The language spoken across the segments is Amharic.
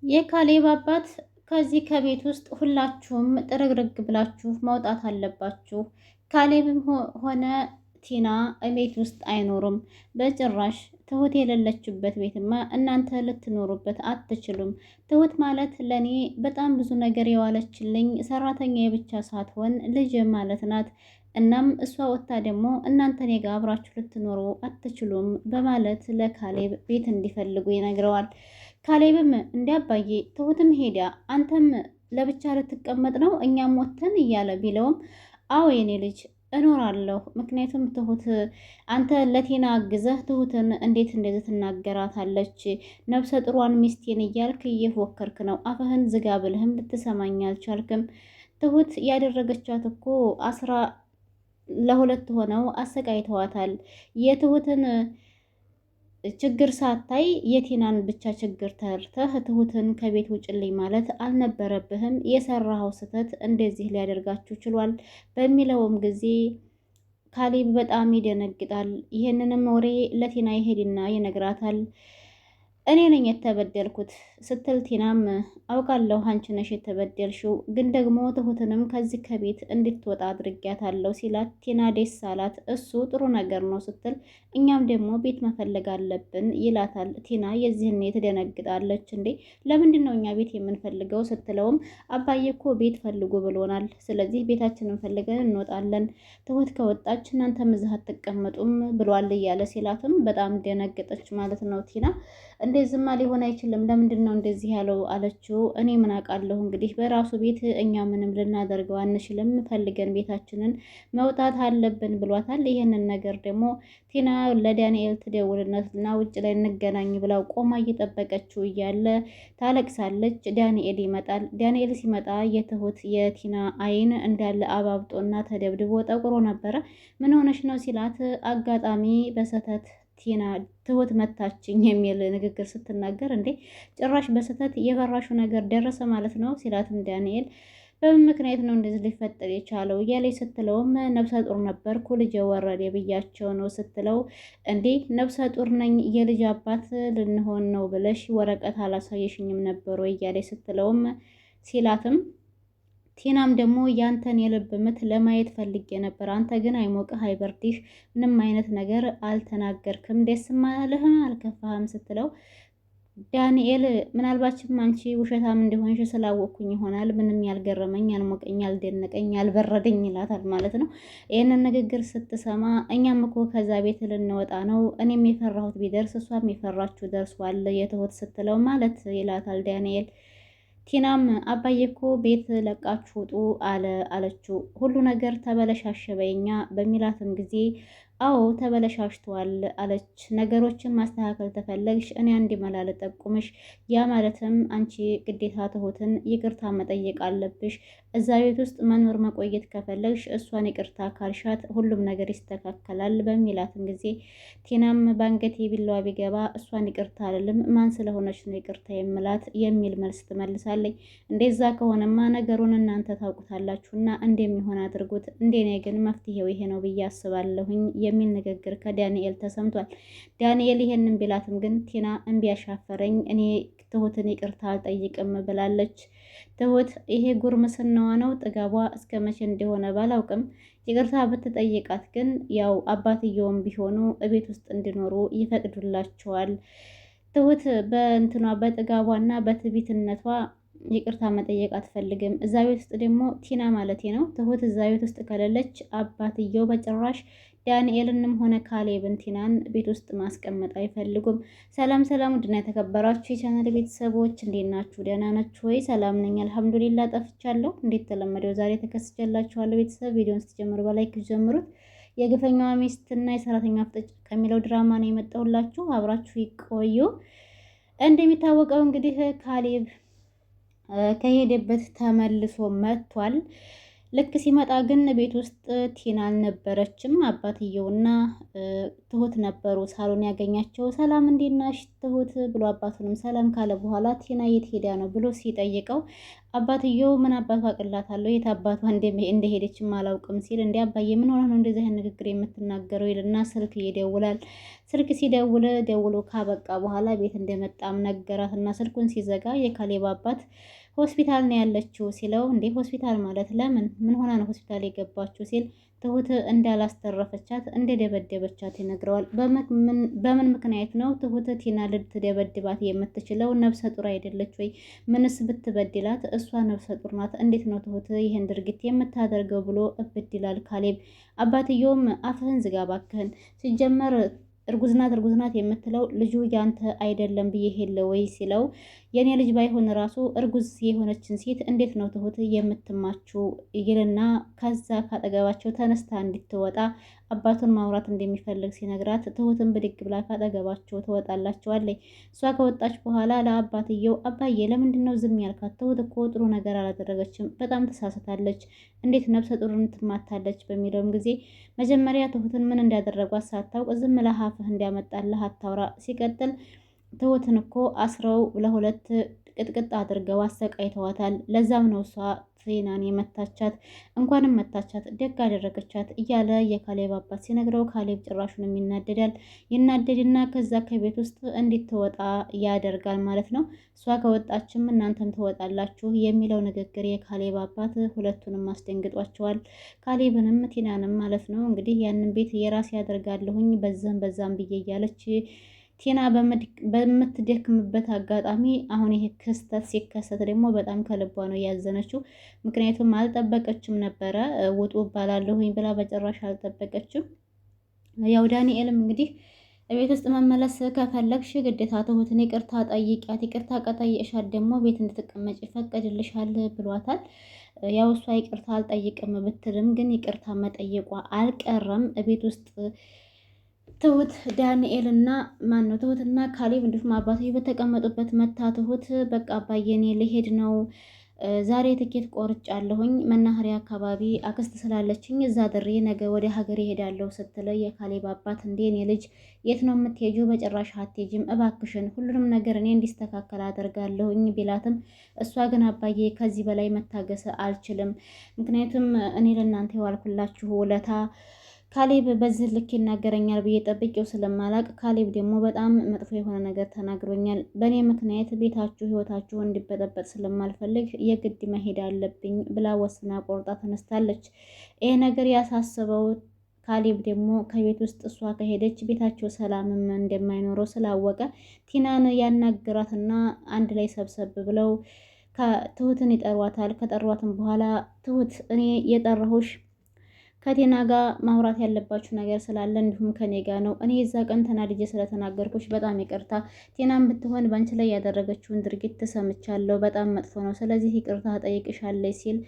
የካሌብ አባት ከዚህ ከቤት ውስጥ ሁላችሁም ጥርግርግ ብላችሁ መውጣት አለባችሁ። ካሌብም ሆነ ቲና ቤት ውስጥ አይኖሩም በጭራሽ። ትሁት የሌለችበት ቤትማ እናንተ ልትኖሩበት አትችሉም። ትሁት ማለት ለእኔ በጣም ብዙ ነገር የዋለችልኝ ሰራተኛ የብቻ ሳትሆን ልጅ ማለት ናት። እናም እሷ ወጥታ ደግሞ እናንተ እኔ ጋ አብራችሁ ልትኖሩ አትችሉም በማለት ለካሌብ ቤት እንዲፈልጉ ይነግረዋል። ካሌብም እንዲያባዬ ትሁትም ሄዳ አንተም ለብቻ ልትቀመጥ ነው እኛም ወተን እያለ ቢለውም አዎ የኔ ልጅ እኖራለሁ። ምክንያቱም ትሁት አንተ ለቴና አግዘህ ትሁትን እንዴት እንደዚህ ትናገራታለች? ነፍሰ ጥሯን ሚስቴን እያልክ እየፎከርክ ነው። አፍህን ዝጋ ብልህም ልትሰማኝ አልቻልክም። ትሁት ያደረገቻት እኮ አስራ ለሁለት ሆነው አሰቃይተዋታል። የትሁትን ችግር ሳታይ የቴናን ብቻ ችግር ተርተህ ትሁትን ከቤት ውጭልኝ ማለት አልነበረብህም። የሰራኸው ስህተት እንደዚህ ሊያደርጋችሁ ችሏል በሚለውም ጊዜ ካሌብ በጣም ይደነግጣል። ይህንንም ወሬ ለቴና ይሄድና ይነግራታል። እኔ ነኝ የተበደልኩት ስትል ቲናም አውቃለሁ አንቺ ነሽ የተበደልሽው፣ ግን ደግሞ ትሁትንም ከዚህ ከቤት እንድትወጣ አድርጊያታለሁ ሲላት ቲና ደስ አላት። እሱ ጥሩ ነገር ነው ስትል እኛም ደግሞ ቤት መፈለግ አለብን ይላታል። ቲና የዚህኔ ትደነግጣለች። እንዴ ለምንድን ነው እኛ ቤት የምንፈልገው ስትለውም አባዬ እኮ ቤት ፈልጉ ብሎናል፣ ስለዚህ ቤታችንን ፈልገን እንወጣለን፣ ትሁት ከወጣች እናንተም እዚህ አትቀመጡም ብሏል እያለ ሲላትም በጣም ደነገጠች ማለት ነው ቲና። እንደዚህማ ሊሆን አይችልም፣ ለምንድን ነው እንደዚህ ያለው አለችው። እኔ ምን አውቃለሁ እንግዲህ በራሱ ቤት እኛ ምንም ልናደርገው አንችልም፣ ፈልገን ቤታችንን መውጣት አለብን ብሏታል። ይህንን ነገር ደግሞ ቲና ለዳንኤል ትደውልነትና ውጭ ላይ እንገናኝ ብላው ቆማ እየጠበቀችው እያለ ታለቅሳለች። ዳንኤል ይመጣል። ዳንኤል ሲመጣ የትሁት የቲና አይን እንዳለ አባብጦና ተደብድቦ ጠቁሮ ነበረ። ምን ሆነሽ ነው ሲላት አጋጣሚ በሰተት ቲና ትሁት መታችኝ የሚል ንግግር ስትናገር እንዴ ጭራሽ በስህተት የበራሹ ነገር ደረሰ ማለት ነው ሲላትም ዳንኤል በምን ምክንያት ነው እንደዚህ ሊፈጠር የቻለው እያለች ስትለውም ነብሰ ጡር ነበርኩ ልጅ ወረደ ብያቸው ነው ስትለው እንዴ ነብሰ ጡር ነኝ የልጅ አባት ልንሆን ነው ብለሽ ወረቀት አላሳየሽኝም ነበር ወይ እያለች ስትለውም ሲላትም ቲናም ደግሞ ያንተን የልብ ምት ለማየት ፈልጌ ነበር፣ አንተ ግን አይሞቅህ አይበርድህ ምንም አይነት ነገር አልተናገርክም፣ ደስም አላለህም አልከፋህም ስትለው ዳንኤል ምናልባችም አንቺ ውሸታም እንደሆንሽ ስላወቅኩኝ ይሆናል ምንም ያልገረመኝ ያልሞቀኝ ያልደነቀኝ ያልበረደኝ ይላታል ማለት ነው። ይህንን ንግግር ስትሰማ እኛም እኮ ከዛ ቤት ልንወጣ ነው፣ እኔም የፈራሁት ቢደርስ እሷም የፈራችሁ ደርሷል የትሁት ስትለው ማለት ይላታል ዳንኤል። ቲናም አባዬ እኮ ቤት ለቃችሁ ውጡ አለችው። ሁሉ ነገር ተበለሻሸ በኛ በሚላትም ጊዜ አዎ ተበለሻሽተዋል አለች። ነገሮችን ማስተካከል ተፈለግሽ እኔ አንድ መላ ልጠቁምሽ፣ ያ ማለትም አንቺ ግዴታ ትሁትን ይቅርታ መጠየቅ አለብሽ። እዛ ቤት ውስጥ መኖር መቆየት ከፈለግሽ እሷን ይቅርታ ካልሻት ሁሉም ነገር ይስተካከላል በሚላትም ጊዜ ቲናም በአንገቴ ቢላዋ ቢገባ እሷን ይቅርታ አልልም፣ ማን ስለሆነች ነው ይቅርታ የምላት የሚል መልስ ትመልሳለች። እንደዛ ከሆነማ ነገሩን እናንተ ታውቁታላችሁና እንደሚሆን አድርጉት፣ እንደኔ ግን መፍትሄው ይሄ ነው ብዬ አስባለሁኝ የሚል ንግግር ከዳንኤል ተሰምቷል። ዳንኤል ይሄንን ቢላትም ግን ቲና እምቢ አሻፈረኝ እኔ ትሁትን ይቅርታ አልጠይቅም ብላለች። ትሁት ይሄ ጉርምስናዋ ነው ጥጋቧ እስከ መቼ እንደሆነ ባላውቅም ይቅርታ ብትጠይቃት ግን ያው አባትየውም ቢሆኑ እቤት ውስጥ እንዲኖሩ ይፈቅዱላቸዋል። ትሁት በእንትኗ በጥጋቧና በትቢትነቷ ይቅርታ መጠየቅ አትፈልግም። እዛ ቤት ውስጥ ደግሞ ቲና ማለቴ ነው ትሁት እዛ ቤት ውስጥ ከሌለች አባትየው በጭራሽ ዳንኤልንም ሆነ ካሌብን ቲናን ቤት ውስጥ ማስቀመጥ አይፈልጉም። ሰላም ሰላም፣ ውድና የተከበራችሁ የቻናል ቤተሰቦች እንዴት ናችሁ? ደህና ናችሁ ወይ? ሰላም ነኝ አልሐምዱሊላ። ጠፍቻለሁ እንዴት ተለመደው ዛሬ ተከስቼላችኋለሁ። ቤተሰብ ቪዲዮን ስትጀምሩ በላይክ ጀምሩት። የግፈኛዋ ሚስትና የሰራተኛ ፍጥጫ ከሚለው ድራማ ነው የመጣሁላችሁ። አብራችሁ ይቆዩ። እንደሚታወቀው እንግዲህ ካሌብ ከሄደበት ተመልሶ መጥቷል። ልክ ሲመጣ ግን ቤት ውስጥ ቲና አልነበረችም። አባትየውና ትሁት ነበሩ ሳሎን ያገኛቸው። ሰላም እንዴት ነሽ ትሁት ብሎ አባቱንም ሰላም ካለ በኋላ ቲና የት ሄዳ ነው ብሎ ሲጠይቀው አባትየው ምን አባቷ አቅላታለሁ የት አባቷ እንደሄደችም አላውቅም ሲል እንዲ አባዬ ምን ሆነ ነው እንደዚህ አይነት ንግግር የምትናገረው ይልና ስልክ ይደውላል። ስልክ ሲደውል ደውሎ ካበቃ በኋላ ቤት እንደመጣም ነገራት እና ስልኩን ሲዘጋ የካሌብ አባት ሆስፒታል ነው ያለችው ሲለው እንዴ ሆስፒታል ማለት ለምን ምን ሆና ነው ሆስፒታል የገባችው ሲል ትሁት እንዳላስተረፈቻት እንደደበደበቻት ይነግረዋል። በምን ምክንያት ነው ትሁት ቲና ልትደበድባት የምትችለው? ነፍሰ ጡር አይደለች ወይ? ምንስ ብትበድላት እሷ ነፍሰ ጡር ናት። እንዴት ነው ትሁት ይህን ድርጊት የምታደርገው ብሎ እብድ ይላል ካሌብ። አባትየውም አፍህን ዝጋ እባክህን፣ ሲጀመር እርጉዝናት የምትለው ልጁ ያንተ አይደለም ብዬ ሄለ ወይ ሲለው የኔ ልጅ ባይሆን ራሱ እርጉዝ የሆነችን ሴት እንዴት ነው ትሁት የምትማችው ይልና ከዛ ካጠገባቸው ተነስታ እንድትወጣ አባቱን ማውራት እንደሚፈልግ ሲነግራት ትሁትን ብድግ ብላ ካጠገባቸው ትወጣላቸዋለች። እሷ ከወጣች በኋላ ለአባትየው አባዬ ለምንድን ነው ዝም ያልካት? ትሁት እኮ ጥሩ ነገር አላደረገችም፣ በጣም ተሳስታለች፣ እንዴት ነፍሰ ጡርን ትማታለች? በሚለውም ጊዜ መጀመሪያ ትሁትን ምን እንዳደረጓት ሳታውቅ ዝም ለሀፍህ እንዲያመጣልህ አታውራ። ሲቀጥል ትሁትን እኮ አስረው ለሁለት ቅጥቅጥ አድርገው አሰቃይተዋታል። ለዛም ነው እሷ ቲናን የመታቻት። እንኳንም መታቻት ደግ አደረገቻት እያለ የካሌብ አባት ሲነግረው ካሌብ ጭራሹንም ይናደዳል። ይናደድና ከዛ ከቤት ውስጥ እንድትወጣ ያደርጋል ማለት ነው። እሷ ከወጣችም እናንተም ትወጣላችሁ የሚለው ንግግር የካሌብ አባት ሁለቱንም አስደንግጧቸዋል። ካሌብንም ቲናንም ማለት ነው። እንግዲህ ያንን ቤት የራሴ ያደርጋለሁኝ በዛም ብዬ እያለች ቲና በምትደክምበት አጋጣሚ አሁን ይሄ ክስተት ሲከሰት ደግሞ በጣም ከልቧ ነው ያዘነችው። ምክንያቱም አልጠበቀችም ነበረ። ውጡ ባላለሁኝ ብላ በጭራሽ አልጠበቀችም። ያው ዳንኤልም እንግዲህ ቤት ውስጥ መመለስ ከፈለግሽ ግዴታ ትሁትን ይቅርታ ጠይቂያት፣ ይቅርታ ከጠየቅሻት ደግሞ ቤት እንድትቀመጭ ይፈቀድልሻል ብሏታል። ያው እሷ ይቅርታ አልጠይቅም ብትልም ግን ይቅርታ መጠየቋ አልቀረም። ቤት ውስጥ ትሁት ዳንኤልና ትሁትና ካሌብ እንዲሁም አባትዬው በተቀመጡበት መታ ትሁት በቃ አባዬ እኔ ልሄድ ነው ዛሬ ትኬት ቆርጫለሁኝ መናኸሪያ አካባቢ አክስት ስላለችኝ እዛ ድሬ ነገ ወደ ሀገር ይሄዳለሁ ስትለ የካሌብ አባት እንዴ እኔ ልጅ የት ነው የምትሄጂው? በጭራሽ አትሄጂም፣ እባክሽን ሁሉንም ነገር እኔ እንዲስተካከል አደርጋለሁኝ ቢላትም እሷ ግን አባዬ ከዚህ በላይ መታገስ አልችልም፣ ምክንያቱም እኔ ለእናንተ የዋልኩላችሁ ውለታ ካሌብ በዚህ ልክ ይናገረኛል ብዬ ጠብቄው ስለማላቅ ካሌብ ደግሞ በጣም መጥፎ የሆነ ነገር ተናግሮኛል። በእኔ ምክንያት ቤታችሁ ህይወታችሁ እንዲበጠበጥ ስለማልፈልግ የግድ መሄድ አለብኝ ብላ ወስና ቆርጣ ተነስታለች። ይሄ ነገር ያሳስበው ካሌብ ደግሞ ከቤት ውስጥ እሷ ከሄደች ቤታቸው ሰላምም እንደማይኖረው ስላወቀ ቲናን ያናግራትና አንድ ላይ ሰብሰብ ብለው ትሁትን ይጠሯታል። ከጠሯትም በኋላ ትሁት እኔ የጠራሁሽ ከቴና ጋር ማውራት ያለባችሁ ነገር ስላለ እንዲሁም ከኔ ጋር ነው። እኔ የዛ ቀን ተናድጄ ስለተናገርኩሽ በጣም ይቅርታ። ቴናም ብትሆን በአንቺ ላይ ያደረገችውን ድርጊት ተሰምቻለሁ፣ በጣም መጥፎ ነው። ስለዚህ ይቅርታ ጠይቅሻለች ሲል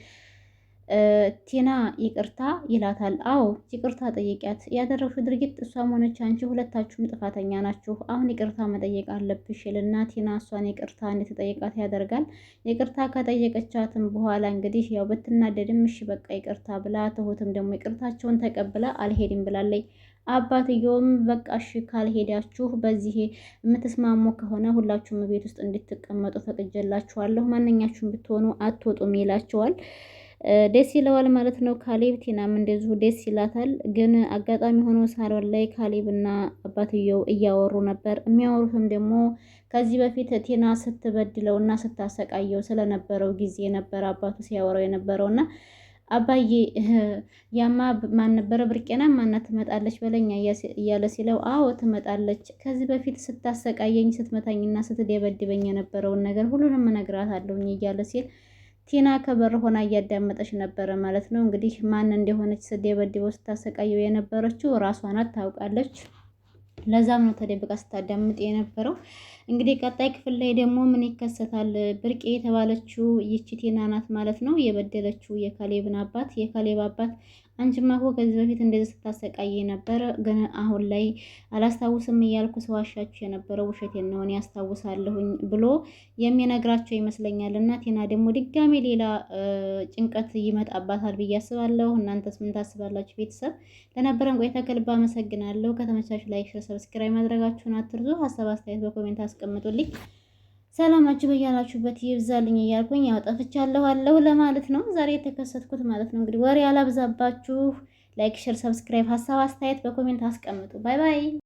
ቲና ይቅርታ ይላታል። አዎ ይቅርታ ጠይቂያት፣ ያደረግሽው ድርጊት እሷም ሆነች አንቺ ሁለታችሁም ጥፋተኛ ናችሁ፣ አሁን ይቅርታ መጠየቅ አለብሽ ይልና ቲና እሷን ይቅርታ እንድትጠይቃት ያደርጋል። ይቅርታ ከጠየቀቻትም በኋላ እንግዲህ ያው ብትናደድም እሺ በቃ ይቅርታ ብላ ትሁትም ደግሞ ይቅርታቸውን ተቀብላ አልሄድም ብላለች። አባትየውም በቃ እሺ ካልሄዳችሁ በዚህ የምትስማሙ ከሆነ ሁላችሁም ቤት ውስጥ እንድትቀመጡ ፈቅጄላችኋለሁ፣ ማንኛችሁም ብትሆኑ አትወጡም ይላቸዋል። ደስ ይለዋል ማለት ነው። ካሌብ ቲናም እንደዚሁ ደስ ይላታል። ግን አጋጣሚ ሆኖ ሳሎን ላይ ካሌብና አባትየው እያወሩ ነበር። የሚያወሩትም ደግሞ ከዚህ በፊት ቲና ስትበድለው እና ስታሰቃየው ስለነበረው ጊዜ ነበር አባቱ ሲያወራው የነበረውና አባዬ ያማ ማን ነበረ ብርቄና ማናት ትመጣለች በለኛ እያለ ሲለው አዎ ትመጣለች፣ ከዚህ በፊት ስታሰቃየኝ ስትመታኝና ስትደበድበኝ የነበረውን ነገር ሁሉንም እነግራታለሁኝ እያለ ሲል ቲና ከበር ሆና እያዳመጠች ነበረ ማለት ነው። እንግዲህ ማን እንደሆነች ስደበድበው ስታሰቃየው የነበረችው ራሷ ናት፣ ታውቃለች። ለዛም ነው ተደብቃ ስታዳምጥ የነበረው። እንግዲህ ቀጣይ ክፍል ላይ ደግሞ ምን ይከሰታል? ብርቄ የተባለችው ይቺ ቲና ናት ማለት ነው የበደለችው የካሌብን አባት። የካሌብ አባት አንቺማ እኮ ከዚህ በፊት እንደዚህ ስታሰቃይ ነበረ፣ ግን አሁን ላይ አላስታውስም እያልኩ ስዋሻችሁ የነበረው ውሸቴን ነው እኔ ያስታውሳለሁኝ ብሎ የሚነግራቸው ይመስለኛል። እና ቲና ደግሞ ድጋሜ ሌላ ጭንቀት ይመጣባታል ብዬ አስባለሁ። እናንተስ ምን ታስባላችሁ? ቤተሰብ ለነበረን ቆይታ ከልብ አመሰግናለሁ። ከተመቻችሁ ላይክ፣ ሼር፣ ሰብስክራይብ ማድረጋችሁን አትርሱ። ሀሳብ አስተያየት በኮሜንት አስቀምጡልኝ። ሰላማችሁ በያላችሁበት ይብዛልኝ እያልኩኝ ያው ጠፍቻለሁ ለማለት ነው ዛሬ የተከሰትኩት ማለት ነው። እንግዲህ ወሬ ያላብዛባችሁ። ላይክ፣ ሼር፣ ሰብስክራይብ፣ ሀሳብ አስተያየት በኮሜንት አስቀምጡ። ባይ ባይ።